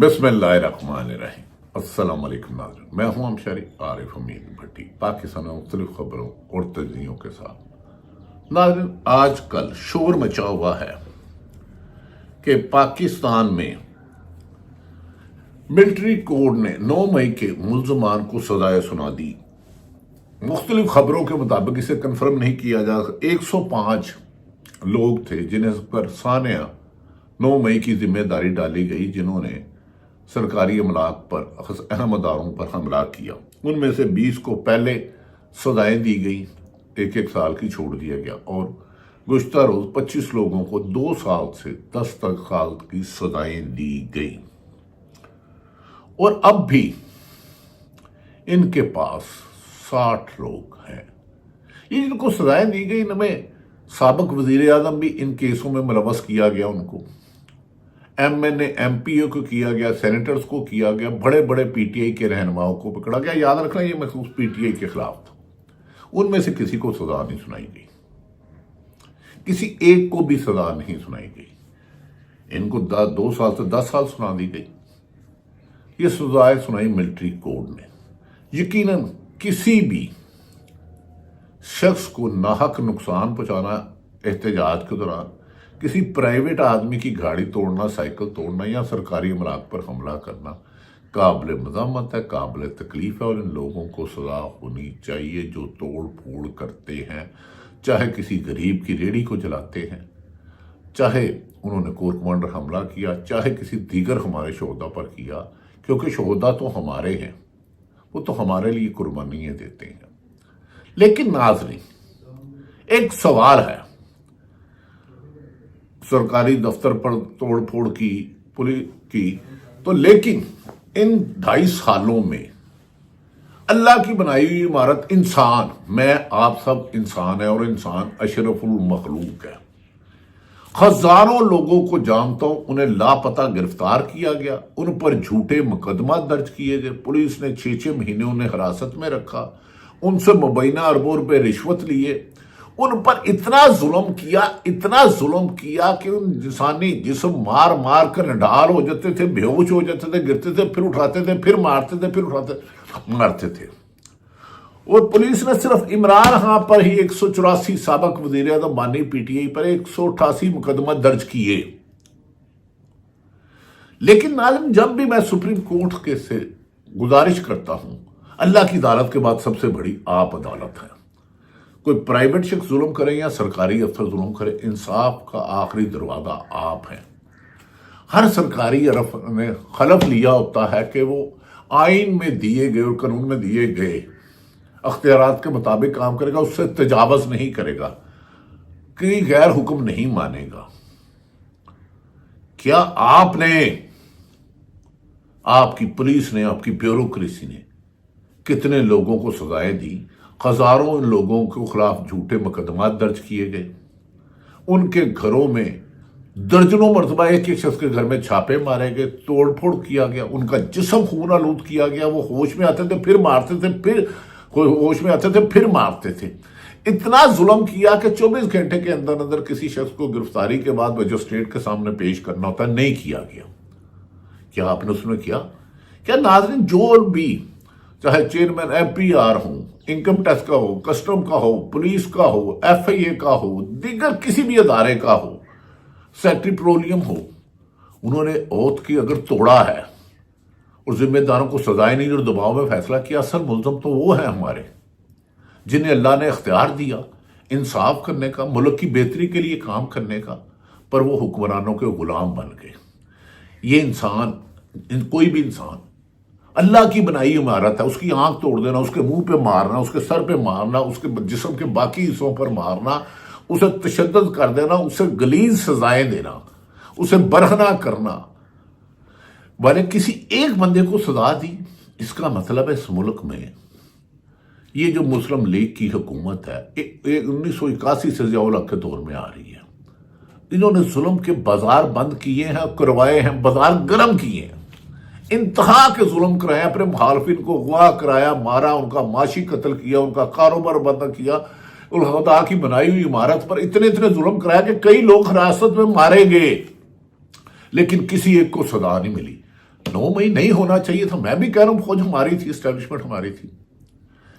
बिस्मिल्लाहिर्रहमानिर्रहीम। अस्सलाम वालेकुम नाज़रीन, मैं हूं अंशारी आरिफ अमीन भट्टी, पाकिस्तान में मुख्तलिफ खबरों और तजज़ियों के साथ। नाज़रीन, आजकल शोर मचा हुआ है कि पाकिस्तान में मिलिट्री कोर्ट ने 9 मई के मुल्ज़मान को सजाएं सुना दी। मुख्तलिफ खबरों के मुताबिक इसे कन्फर्म नहीं किया जा सकता। 105 लोग थे जिन्हें पर सानिया 9 मई की जिम्मेदारी डाली गई, जिन्होंने सरकारी अमलाक पर, अहम अदारों पर हमला किया। उनमें से 20 को पहले सजाएं दी गई, 1-1 साल की छोड़ दिया गया, और गुज़श्ता रोज 25 लोगों को 2 साल से 10 साल की सजाएं दी गई। और अब भी इनके पास 60 लोग हैं। ये जिनको सजाएं दी गई, इनमें साबिक वजीर आजम भी इन केसों में मुलव्वस किया गया, उनको MNA MPO को किया गया, सेनेटर्स को किया गया, बड़े बड़े PTI के रहनुमाओं को पकड़ा गया। याद रखना, ये महसूस PTI के खिलाफ था। उनमें से किसी को सजा नहीं सुनाई गई, किसी एक को भी सजा नहीं सुनाई गई। इनको 2 साल से 10 साल सुना दी गई। ये सजाएं सुनाई मिलिट्री कोर्ट ने। यकीनन किसी भी शख्स को नाहक नुकसान पहुंचाना एहतजाज के दौरान, किसी प्राइवेट आदमी की गाड़ी तोड़ना, साइकिल तोड़ना या सरकारी अमलाक पर हमला करना काबिल मज़म्मत है, काबिल तकलीफ है, और इन लोगों को सजा होनी चाहिए जो तोड़ फोड़ करते हैं। चाहे किसी गरीब की रेहड़ी को जलाते हैं, चाहे उन्होंने कोर कमांडर हमला किया, चाहे किसी दीगर हमारे शोहदा पर किया, क्योंकि शोहदा तो हमारे हैं, वो तो हमारे लिए कुर्बानियाँ देते हैं। लेकिन नाज़रीन, एक सवाल है, सरकारी दफ्तर पर तोड़ फोड़ की, पुलिस की, तो लेकिन इन 2.5 सालों में अल्लाह की बनाई हुई इमारत इंसान, मैं आप सब इंसान है, और इंसान अशरफुल मखलूक है। हजारों लोगों को जानता हूं, उन्हें लापता गिरफ्तार किया गया, उन पर झूठे मुकदमा दर्ज किए गए, पुलिस ने 6-6 महीने उन्हें हिरासत में रखा, उनसे मुबैना अरबों रुपए रिश्वत लिए, उन पर इतना जुल्म किया कि उन इंसानी जिस्म मार मार कर निढाल हो जाते थे, बेहोश हो जाते थे, गिरते थे, फिर उठाते थे, फिर मारते थे, फिर उठाते मारते थे। और पुलिस ने सिर्फ इमरान खान पर ही 184, साबिक वजीर आज़म बानी PTI पर 188 मुकदमा दर्ज किए। लेकिन नाज़रीन, जब भी मैं सुप्रीम कोर्ट के से गुजारिश करता हूं, अल्लाह की अदालत के बाद सबसे बड़ी आप अदालत है। कोई प्राइवेट शख्स जुल्म करे या सरकारी अफसर जुल्म करे, इंसाफ का आखिरी दरवाजा आप है। हर सरकारी अरफ ने खलफ लिया होता है कि वो आइन में दिए गए और कानून में दिए गए अख्तियारात के मुताबिक काम करेगा, उससे तजावज़ नहीं करेगा, कि गैर हुक्म नहीं मानेगा। क्या आपने, आपकी पुलिस ने, आपकी ब्यूरोक्रेसी ने कितने लोगों को सजाएं दी? हजारों लोगों के खिलाफ झूठे मुकदमा दर्ज किए गए, उनके घरों में दर्जनों मरतबा एक शख्स के घर में छापे मारे गए, तोड़ फोड़ किया गया, उनका जिस्म खून आलूद किया गया। वो होश में आते थे फिर मारते थे, फिर होश में आते थे फिर मारते थे। इतना जुल्म किया कि 24 घंटे के अंदर अंदर किसी शख्स को गिरफ्तारी के बाद मजिस्ट्रेट के सामने पेश करना होता, नहीं किया गया। क्या आपने उसमें किया? क्या नाज़रीन, जो भी, चाहे चेयरमैन MPR हो, इनकम टैक्स का हो, कस्टम का हो, पुलिस का हो, FIA का हो, दीगर किसी भी अदारे का हो, सेक्रेटरी पेट्रोलियम हो, उन्होंने ओथ की अगर तोड़ा है और जिम्मेदारों को सजाएं नहीं और दबाव में फैसला किया, असल मुल्ज़म तो वो है हमारे, जिन्हें अल्लाह ने इख्तियार दिया इंसाफ करने का, मुल्क की बेहतरी के लिए काम करने का, पर वो हुक्मरानों के गुलाम बन गए। ये इंसान, कोई भी इंसान अल्लाह की बनाई इमारत है, उसकी आंख तोड़ देना, उसके मुंह पे मारना, उसके सर पे मारना, उसके जिस्म के बाकी हिस्सों पर मारना, उसे तशद्दुद कर देना, उसे गलीज सजाएं देना, उसे बरहना करना, वाले किसी एक बंदे को सजा दी, इसका मतलब है इस मुल्क में ये जो मुस्लिम लीग की हुकूमत है 1981 से ज़ियाउल हक के दौर में आ रही है। इन्होंने जुल्म के बाजार बंद किए हैं, करवाए हैं, बाजार गर्म किए हैं, इंतहा के जुल्म कराया, अपने मुखालफिन को अगवा कराया, मारा, उनका माशी कत्ल किया, उनका कारोबार बंद किया, खुदा की बनाई हुई इमारत पर इतने जुल्म कराया कि कई लोग हिरासत में मारे गए, लेकिन किसी एक को सजा नहीं मिली। 9 मई नहीं होना चाहिए था, मैं भी कह रहा हूं फौज हमारी थी, एस्टेब्लिशमेंट हमारी थी,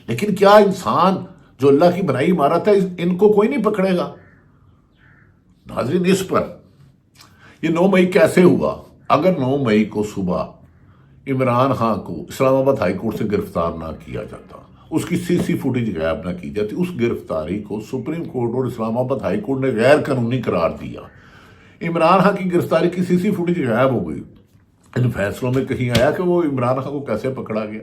लेकिन क्या इंसान जो अल्लाह की बनाई इमारत है इनको कोई नहीं पकड़ेगा? नाज़रीन, इस पर ये 9 मई कैसे हुआ? अगर 9 मई को सुबह इमरान खान को इस्लामाबाद हाई कोर्ट से गिरफ्तार ना किया जाता, उसकी सीसी फुटेज गायब ना की जाती, उस गिरफ्तारी को सुप्रीम कोर्ट और इस्लामाबाद हाई कोर्ट ने गैर कानूनी करार दिया, इमरान खान की गिरफ्तारी की सीसी फुटेज गायब हो गई, इन फैसलों में कहीं आया कि वो इमरान खान को कैसे पकड़ा गया?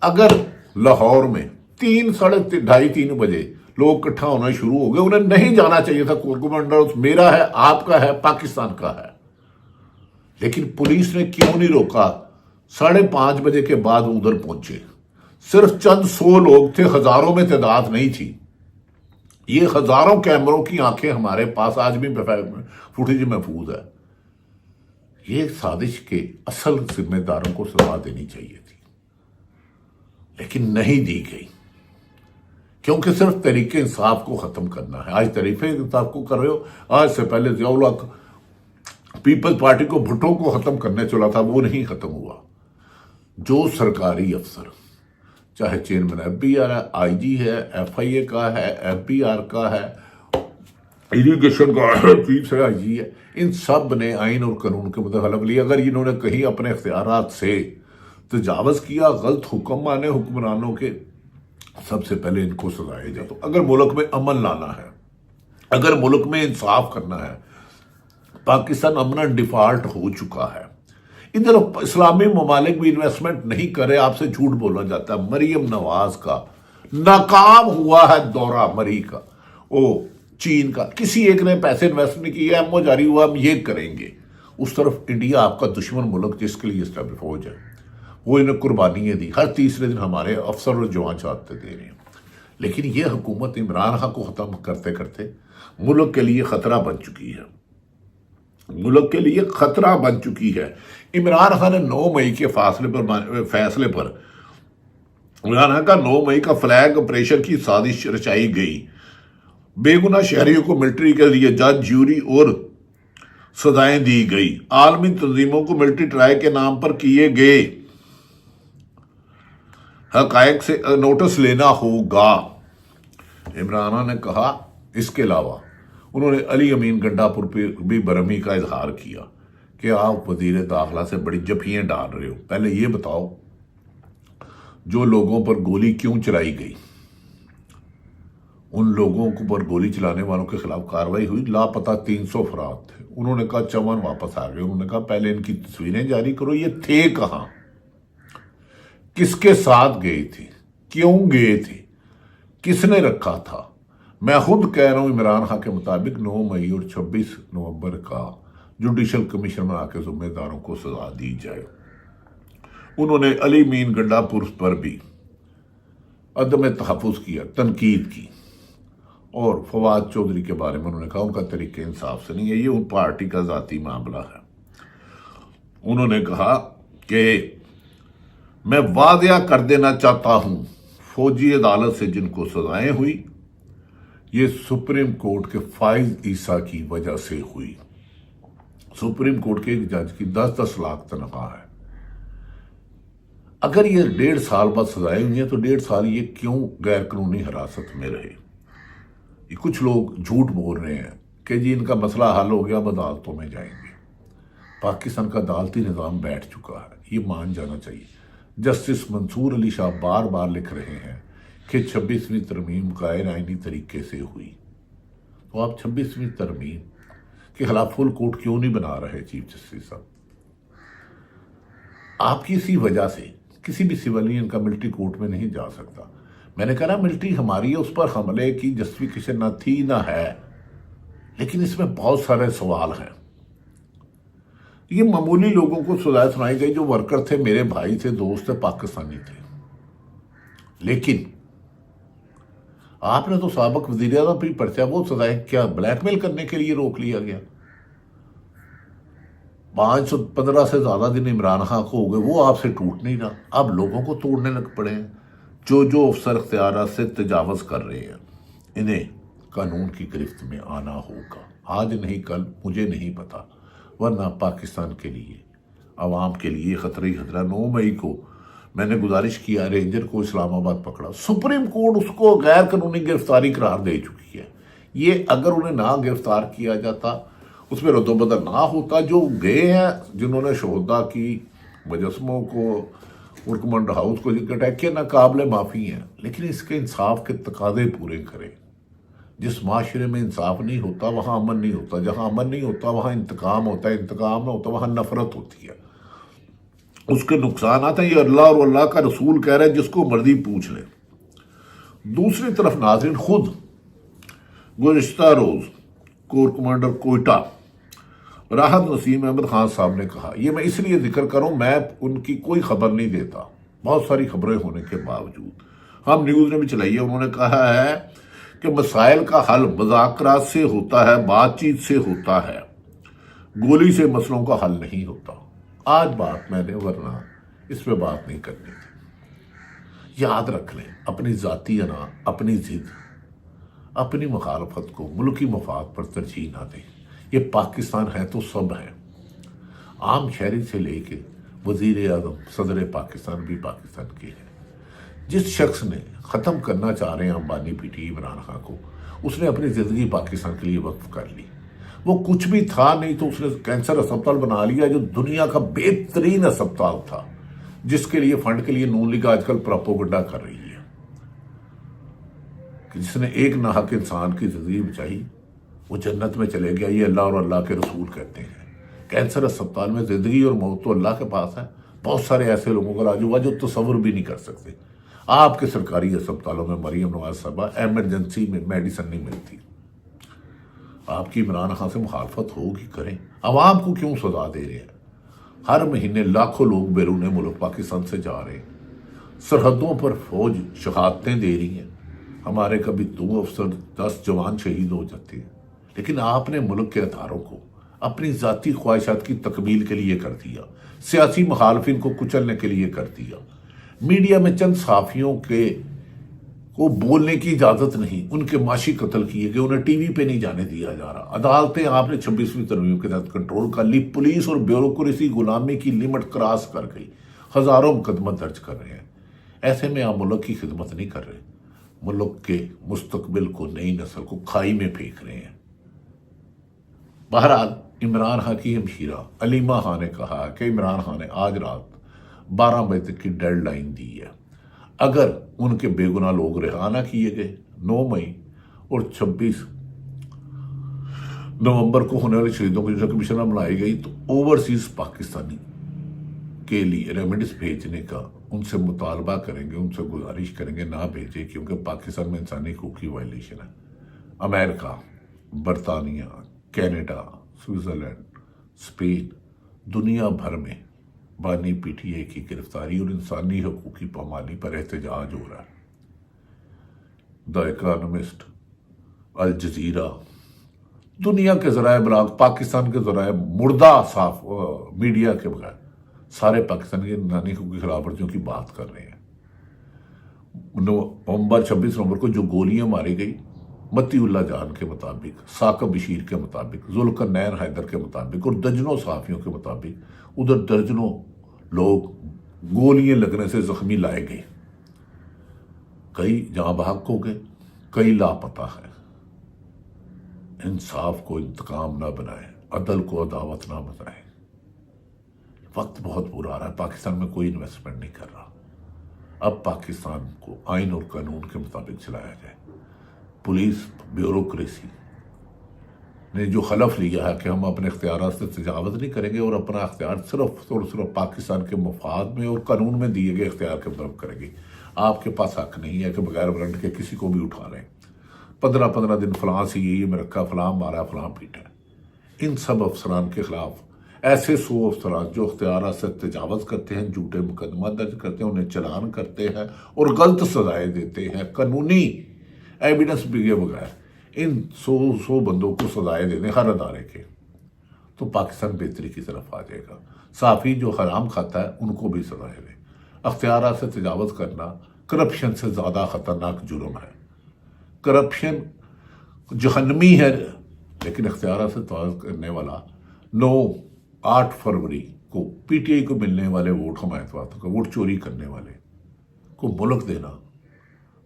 अगर लाहौर में 3, साढ़े 2:30-3 बजे लोग इकट्ठा होना शुरू हो गए, उन्हें नहीं जाना चाहिए था, कोर कमांडर मेरा है, आपका है, पाकिस्तान का है, लेकिन पुलिस ने क्यों नहीं रोका? 5:30 बजे के बाद उधर पहुंचे, सिर्फ चंद 100 लोग थे, हजारों में तादाद नहीं थी। ये हजारों कैमरों की आंखें हमारे पास आज भी फुटेज महफूज है। ये साजिश के असल जिम्मेदारों को सजा देनी चाहिए थी, लेकिन नहीं दी गई, क्योंकि सिर्फ तरीके इंसाफ को खत्म करना है। आज तरीके इंसाफ को कर रहे हो, आज से पहले जियाउल हक पीपल्स पार्टी को भुट्टो को खत्म करने चला था, वो नहीं खत्म हुआ। जो सरकारी अफसर, चाहे चेयरमैन FBI है, IG है, FIA का है, FBR का है, इरिगेशन का चीफ है, IG है, इन सब ने आइन और कानून के मुताबिक हलफ लिया। अगर इन्होंने कहीं अपने इख्तियारात से तजावज़ किया, गलत हुक्म माने हुक्मरानों के, सबसे पहले इनको सजाया जाए। तो अगर मुल्क में अमन लाना है, अगर मुल्क में इंसाफ करना है, पाकिस्तान अमन डिफॉल्ट हो चुका है, इधर इस्लामी ममालिक भी इन्वेस्टमेंट नहीं करे, आपसे झूठ बोला जाता है। मरियम नवाज का नाकाम हुआ है दौरा, मरी का, ओ चीन का, किसी एक ने पैसे इन्वेस्ट नहीं किए, एमओ जारी हुआ, हम ये करेंगे। उस तरफ इंडिया आपका दुश्मन मुल्क जिसके लिए एस्टेब्लिश फौज है, वो इन्हें कुर्बानियाँ दी, हर तीसरे दिन हमारे अफसर और जवान चाहते दे रहे हैं। लेकिन ये हुकूमत इमरान खान को ख़त्म करते करते मुल्क के लिए ख़तरा बन चुकी है, मुल्क के लिए ख़तरा बन चुकी है। इमरान खान ने 9 मई के फैसले पर इमरान खान का 9 मई का फ्लैग ऑपरेशन की साजिश रचाई गई, बेगुनाह शहरियों को मिलिट्री के लिए जज, ज्यूरी और सजाएं दी गई, आलमी तंजीमों को मिलिट्री ट्राई के नाम पर किए गए हकायक से नोटिस लेना होगा, इमरान ने कहा। इसके अलावा उन्होंने अली अमीन गंडापुर पर भी बरहमी का इजहार किया कि आप वजीर दाखिला से बड़ी जफियां डाल रहे हो, पहले ये बताओ जो लोगों पर गोली क्यों चलाई गई, उन लोगों को पर गोली चलाने वालों के खिलाफ कार्रवाई हुई, लापता 300 अफराद थे। उन्होंने कहा चमन वापस आ गए, उन्होंने कहा पहले इनकी तस्वीरें जारी करो, ये थे कहां, किसके साथ गए थे, क्यों गए थे, किसने रखा था। मैं खुद कह रहा हूं इमरान खान के मुताबिक 9 मई और 26 नवंबर का जुडिशल कमीशन में आके जिम्मेदारों को सजा दी जाए। उन्होंने अली मीन गंडापुर पर भी अदम तहफ़्फ़ुज़ किया, तनकीद की, और फवाद चौधरी के बारे में उन्होंने कहा उनका तरीके इंसाफ से नहीं है, ये उन पार्टी का ज़ाती मामला है। उन्होंने कहा कि मैं वादिया कर देना चाहता हूं, फौजी अदालत से जिनको सजाएं हुई, ये सुप्रीम कोर्ट के फाइज ईसा की वजह से हुई। सुप्रीम कोर्ट के एक जज की 10-10 लाख तनख्वाह है। अगर ये 1.5 साल बाद सजाएं हुई हैं तो 1.5 साल ये क्यों गैर कानूनी हिरासत में रहे? ये कुछ लोग झूठ बोल रहे हैं कि जी इनका मसला हल हो गया, अब अदालतों में जाएंगे। पाकिस्तान का अदालती निज़ाम बैठ चुका है, ये मान जाना चाहिए। जस्टिस मंसूर अली शाह बार बार लिख रहे हैं कि 26वीं तरमीम गैर आईनी तरीके से हुई, तो आप 26वीं तरमीम के खिलाफ फुल कोर्ट क्यों नहीं बना रहे चीफ जस्टिस साहब? आप किसी वजह से किसी भी सिविलियन का मिलिट्री कोर्ट में नहीं जा सकता। मैंने कहा मिलिट्री हमारी है, उस पर हमले की जस्टिफिकेशन ना थी ना है, लेकिन इसमें बहुत सारे सवाल हैं। ये मामूली लोगों को सजा सुनाई गई जो वर्कर थे, मेरे भाई थे, दोस्त थे, पाकिस्तानी थे, लेकिन आपने तो साबिक वज़ीर आज़म भी पर्चा, वो सजाएं क्या ब्लैकमेल करने के लिए रोक लिया गया? 515 से ज्यादा दिन इमरान खान को हो गए, वो आपसे टूट नहीं रहा, अब लोगों को तोड़ने लग पड़े हैं। जो अफसर इख्तियारात से तजावज़ कर रहे हैं, इन्हें कानून की गिरफ्त में आना होगा, आज नहीं कल, मुझे नहीं पता, वरना पाकिस्तान के लिए عوام کے لیے خطرہ ہی خطرہ۔ 9 مئی کو میں نے گزارش کیا، رینجر کو اسلام آباد پکڑا، سپریم کورٹ اس کو غیر قانونی گرفتاری قرار دے چکی ہے۔ یہ اگر انہیں نہ گرفتار کیا جاتا، اس میں رد و بدل نہ ہوتا، جو گئے ہیں جنہوں نے شہداء کی مجسموں کو ورکمنڈ ہاؤس کو اٹیک کیا، ناقابل معافی ہیں، لیکن اس کے انصاف کے تقاضے پورے کریں۔ جس معاشرے میں انصاف نہیں ہوتا وہاں امن نہیں ہوتا، جہاں امن نہیں ہوتا وہاں انتقام ہوتا ہے، انتقام نہ ہوتا وہاں نفرت ہوتی ہے، اس کے نقصانات ہیں۔ یہ اللہ اور اللہ کا رسول کہہ رہے ہیں، جس کو مرضی پوچھ لے۔ دوسری طرف ناظرین، خود گزشتہ روز کور کمانڈر کوئٹہ راحت نسیم احمد خان صاحب نے کہا، یہ میں اس لیے ذکر کروں، میں ان کی کوئی خبر نہیں دیتا بہت ساری خبریں ہونے کے باوجود، ہم نیوز نے بھی چلائی ہے، انہوں نے کہا ہے کہ مسائل کا حل مذاکرات سے ہوتا ہے، بات چیت سے ہوتا ہے، گولی سے مسئلوں کا حل نہیں ہوتا۔ آج بات میں نے، ورنہ اس پہ بات نہیں کرنی تھی۔ یاد رکھ لیں، اپنی ذاتی انا، اپنی ضد، اپنی مخالفت کو ملکی مفاد پر ترجیح نہ دیں۔ یہ پاکستان ہے تو سب ہے، عام شہری سے لے کے وزیر اعظم، صدر پاکستان بھی پاکستان کے ہیں۔ جس شخص نے ختم کرنا چاہ رہے ہیں امبانی پی ٹی عمران خان کو، اس نے اپنی زندگی پاکستان کے لیے وقف کر لی۔ وہ کچھ بھی تھا نہیں تو اس نے کینسر اسپتال بنا لیا، جو دنیا کا بہترین اسپتال تھا، جس کے لیے فنڈ کے لیے نون لیگ آج کل پراپوگنڈا کر رہی ہے کہ جس نے ایک ناحق انسان کی زندگی بچائی وہ جنت میں چلے گیا۔ یہ اللہ اور اللہ کے رسول کہتے ہیں۔ کینسر اسپتال میں زندگی اور موت تو اللہ کے پاس ہے۔ بہت سارے ایسے لوگوں کا علاج ہوا جو تصور بھی نہیں کر سکتے۔ آپ کے سرکاری اسپتالوں میں مریم نواز صاحبہ ایمرجنسی میں میڈیسن نہیں ملتی۔ آپ کی عمران خان سے مخالفت ہوگی، کریں۔ عوام کو کیوں سزا دے رہے ہیں؟ ہر مہینے لاکھوں لوگ بیرون ملک پاکستان سے جا رہے ہیں، سرحدوں پر فوج شہادتیں دے رہی ہیں، ہمارے کبھی 2 افسر 10 جوان شہید ہو جاتے ہیں، لیکن آپ نے ملک کے اداروں کو اپنی ذاتی خواہشات کی تکمیل کے لیے کر دیا، سیاسی مخالفین کو کچلنے کے لیے کر دیا۔ میڈیا میں چند صحافیوں کو بولنے کی اجازت نہیں، ان کے معاشی قتل کیے گئے، انہیں ٹی وی پہ نہیں جانے دیا جا رہا۔ عدالتیں آپ نے 26ویں ترمیم کے تحت کنٹرول کر لی، پولیس اور بیوروکریسی غلامی کی لمٹ کراس کر گئی، ہزاروں مقدمہ درج کر رہے ہیں۔ ایسے میں آپ ملک کی خدمت نہیں کر رہے، ملک کے مستقبل کو، نئی نسل کو کھائی میں پھینک رہے ہیں۔ بہرحال عمران خان کی ہمشیرہ علیمہ خان نے کہا کہ عمران خان نے آج رات 12 بجے تک کی ڈیڈ لائن دی ہے۔ اگر ان کے بے گناہ لوگ رہا نہ کیے گئے، 9 مئی اور 26 نومبر کو ہونے والی شہیدوں کی جو کمیشن بنائی گئی، تو اوورسیز پاکستانی کے لیے ریمیڈیز بھیجنے کا ان سے مطالبہ کریں گے، ان سے گزارش کریں گے نہ بھیجیں، کیونکہ پاکستان میں انسانی حقوق کی وائلیشن ہے۔ امریکہ، برطانیہ، کینیڈا، سوئٹزرلینڈ، اسپین، دنیا بھر میں بانی پی ٹی اے کی گرفتاری اور انسانی حقوق کی پامالی پر احتجاج ہو رہا ہے۔ دی اکانومسٹ، الجزیرہ، دنیا کے ذرائع ابلاغ، پاکستان کے ذرائع مردہ صاف میڈیا کے بغیر سارے پاکستان کے انسانی حقوق کی خلاف ورزیوں کی بات کر رہے ہیں۔ 26 نومبر کو جو گولیاں ماری گئی، متی اللہ جان کے مطابق، ثاقب بشیر کے مطابق، ذوالقرنین حیدر کے مطابق اور درجنوں صحافیوں کے مطابق، ادھر درجنوں لوگ گولیاں لگنے سے زخمی لائے گئے، کئی جاں بحق ہو گئے، کئی لاپتہ ہیں۔ انصاف کو انتقام نہ بنائیں، عدل کو عداوت نہ بنائیں۔ وقت بہت برا آ رہا ہے، پاکستان میں کوئی انویسٹمنٹ نہیں کر رہا۔ اب پاکستان کو آئین اور قانون کے مطابق چلایا جائے۔ پولیس بیوروکریسی نے جو حلف لیا ہے کہ ہم اپنے اختیارات سے تجاوز نہیں کریں گے اور اپنا اختیار صرف اور صرف پاکستان کے مفاد میں اور قانون میں دیے گئے اختیار کے مطابق کریں گے۔ آپ کے پاس حق نہیں ہے کہ بغیر وارنٹ کے کسی کو بھی اٹھا لیں۔ 15 دن فلاں سی یہ میں رکھا، فلاں مارا، فلاں پیٹا۔ ان سب افسران کے خلاف ایسے 100 افسران جو اختیارات سے تجاوز کرتے ہیں، جھوٹے مقدمہ درج کرتے ہیں، انہیں چلان کرتے ہیں اور غلط سزائیں دیتے ہیں، قانونی ایویڈنس بھی بغیر ان 100 بندوں کو سزائیں دینے ہر ادارے کے، تو پاکستان بہتری کی طرف آ جائے گا۔ صحافی جو حرام کھاتا ہے ان کو بھی سزائیں دیں۔ اختیارات سے تجاوز کرنا کرپشن سے زیادہ خطرناک جرم ہے۔ کرپشن جہنمی ہے، لیکن اختیارات سے تجاوز کرنے والا 8 فروری کو, پی ٹی آئی کو ملنے والے ووٹ حمایت کا ووٹ چوری کرنے والے کو ملک دینا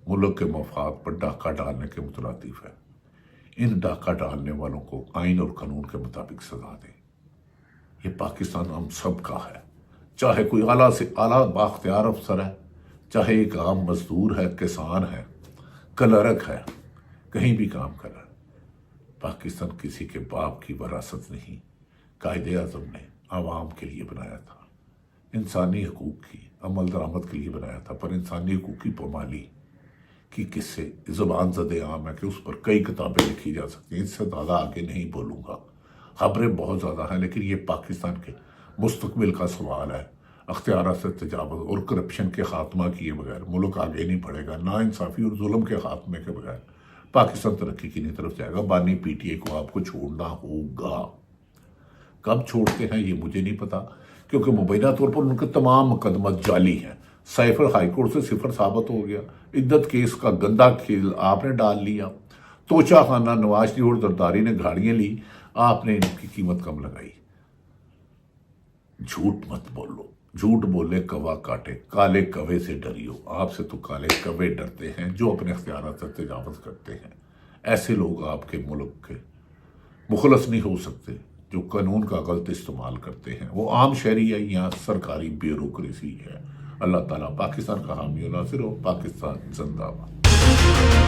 ملک کے مفاد پر ڈاکہ ڈالنے کے مترادف ہے. ان ڈاکہ ڈالنے والوں کو آئین اور قانون کے مطابق سزا دیں. یہ پاکستان ہم سب کا ہے, چاہے کوئی اعلیٰ سے اعلیٰ بااختیار افسر ہے, چاہے ایک عام مزدور ہے, کسان ہے, کلرک ہے, کہیں بھی کام کر رہا ہے. پاکستان کسی کے باپ کی وراثت نہیں. قائد اعظم نے عوام کے لیے بنایا تھا, انسانی حقوق کی عمل درآمد کے لیے بنایا تھا, پر انسانی حقوق کی پامالی کی قصے زبان زد عام ہے کہ اس پر کئی کتابیں لکھی جا سکتی ہیں. اس سے زیادہ آگے نہیں بولوں گا, خبریں بہت زیادہ ہیں, لیکن یہ پاکستان کے مستقبل کا سوال ہے. اختیارات سے تجاوز اور کرپشن کے خاتمہ کیے بغیر ملک آگے نہیں بڑھے گا. نا انصافی اور ظلم کے خاتمے کے بغیر پاکستان ترقی کی نہیں طرف جائے گا. بانی پی ٹی آئی کو آپ کو چھوڑنا ہوگا. کب چھوڑتے ہیں یہ مجھے نہیں پتا, کیونکہ مبینہ طور پر ان کے تمام مقدمات جعلی ہیں. سائفر ہائی کورٹ سے صفر ثابت ہو گیا. عدت کیس کا گندا کھیل آپ نے ڈال لیا. توچہ خانہ نواز شریف اور زرداری نے گاڑیاں لی, آپ نے ان کی قیمت کم لگائی. جھوٹ مت بولو, جھوٹ بولے کوا کاٹے, کالے کوے سے ڈریو. آپ سے تو کالے کوے ڈرتے ہیں جو اپنے اختیارات سے تجاوز کرتے ہیں. ایسے لوگ آپ کے ملک کے مخلص نہیں ہو سکتے جو قانون کا غلط استعمال کرتے ہیں. وہ عام شہری ہے یا سرکاری بیوروکریسی ہے. اللہ تعالیٰ پاکستان کا حامی و ناصر ہو. پاکستان زندہ باد.